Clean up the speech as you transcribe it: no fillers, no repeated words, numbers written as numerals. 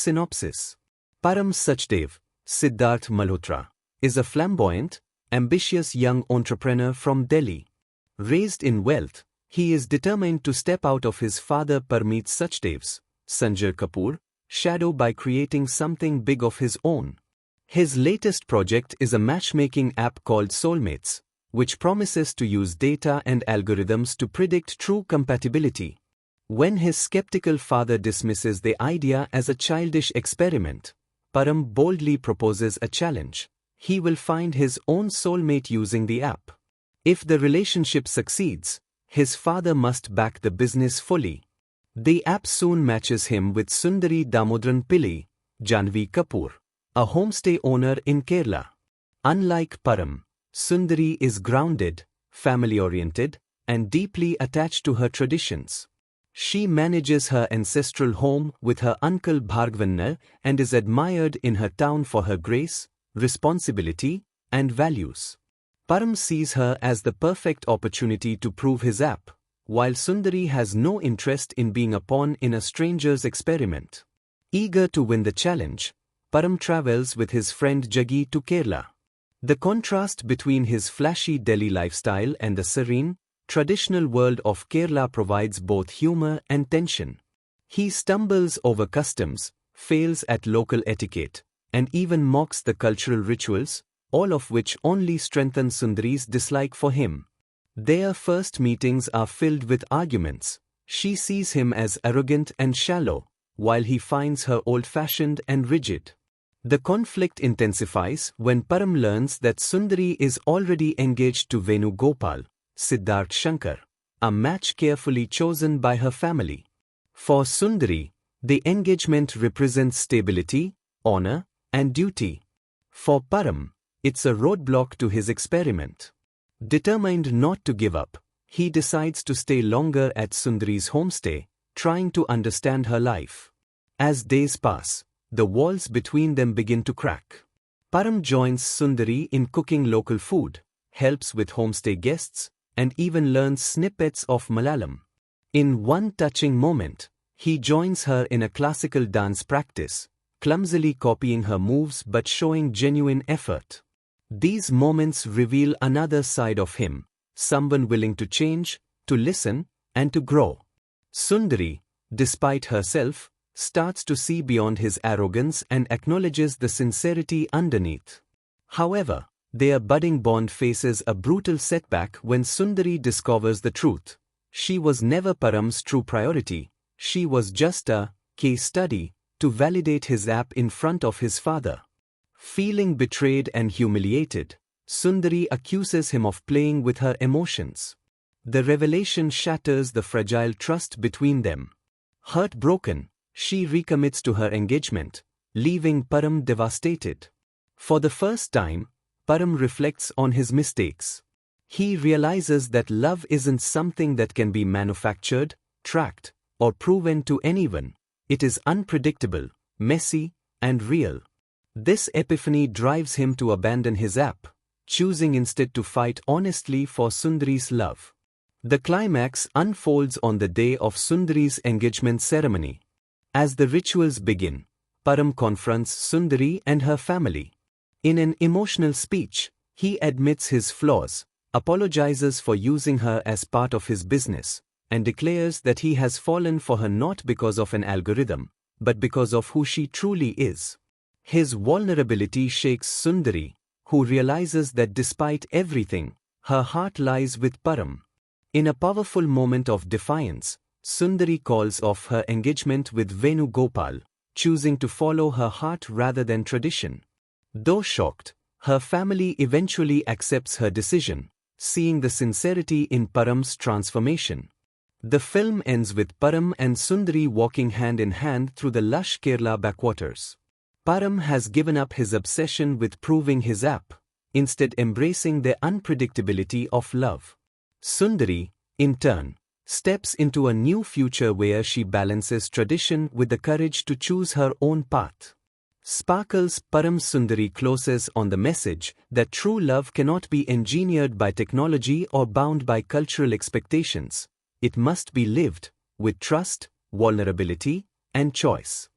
synopsis. Param Sundari, Sidharth Malhotra, is a flamboyant, ambitious young entrepreneur from Delhi. Raised in wealth, he is determined to step out of his father Param Sundari's, Sanjay Kapoor, shadow by creating something big of his own. His latest project is a matchmaking app called Soulmates, which promises to use data and algorithms to predict true compatibility. When his skeptical father dismisses the idea as a childish experiment, Param boldly proposes a challenge. He will find his own soulmate using the app. If the relationship succeeds, his father must back the business fully. The app soon matches him with Sundari Damodran Pillai, Janhvi Kapoor, a homestay owner in Kerala. Unlike Param, Sundari is grounded, family-oriented, and deeply attached to her traditions. She manages her ancestral home with her uncle Bhargavanna and is admired in her town for her grace, responsibility, and values. Param sees her as the perfect opportunity to prove his app, while Sundari has no interest in being a pawn in a stranger's experiment. Eager to win the challenge, Param travels with his friend Jaggi to Kerala. The contrast between his flashy Delhi lifestyle and the serene, traditional world of Kerala provides both humor and tension. He stumbles over customs, fails at local etiquette, and even mocks the cultural rituals, all of which only strengthen Sundari's dislike for him. Their first meetings are filled with arguments. She sees him as arrogant and shallow, while he finds her old-fashioned and rigid. The conflict intensifies when Param learns that Sundari is already engaged to Venugopal, Siddharth Shankar, a match carefully chosen by her family. For Sundari, the engagement represents stability, honor, and duty. For Param, it's a roadblock to his experiment. Determined not to give up, he decides to stay longer at Sundari's homestay, trying to understand her life. As days pass, the walls between them begin to crack. Param joins Sundari in cooking local food, helps with homestay guests, and even learns snippets of Malayalam. In one touching moment, he joins her in a classical dance practice, clumsily copying her moves but showing genuine effort. These moments reveal another side of him, someone willing to change, to listen, and to grow. Sundari, despite herself, starts to see beyond his arrogance and acknowledges the sincerity underneath. However, their budding bond faces a brutal setback when Sundari discovers the truth. She was never Param's true priority. She was just a case study to validate his app in front of his father. Feeling betrayed and humiliated, Sundari accuses him of playing with her emotions. The revelation shatters the fragile trust between them. Heartbroken, she recommits to her engagement, leaving Param devastated. For the first time, Param reflects on his mistakes. He realizes that love isn't something that can be manufactured, tracked, or proven to anyone. It is unpredictable, messy, and real. This epiphany drives him to abandon his app, choosing instead to fight honestly for Sundari's love. The climax unfolds on the day of Sundari's engagement ceremony. As the rituals begin, Param confronts Sundari and her family. In an emotional speech, he admits his flaws, apologizes for using her as part of his business, and declares that he has fallen for her not because of an algorithm, but because of who she truly is. His vulnerability shakes Sundari, who realizes that despite everything, her heart lies with Param. In a powerful moment of defiance, Sundari calls off her engagement with Venugopal, choosing to follow her heart rather than tradition. Though shocked, her family eventually accepts her decision, seeing the sincerity in Param's transformation. The film ends with Param and Sundari walking hand in hand through the lush Kerala backwaters. Param has given up his obsession with proving his app, instead embracing the unpredictability of love. Sundari, in turn, steps into a new future where she balances tradition with the courage to choose her own path. Sparkles Param Sundari closes on the message that true love cannot be engineered by technology or bound by cultural expectations. It must be lived with trust, vulnerability, and choice.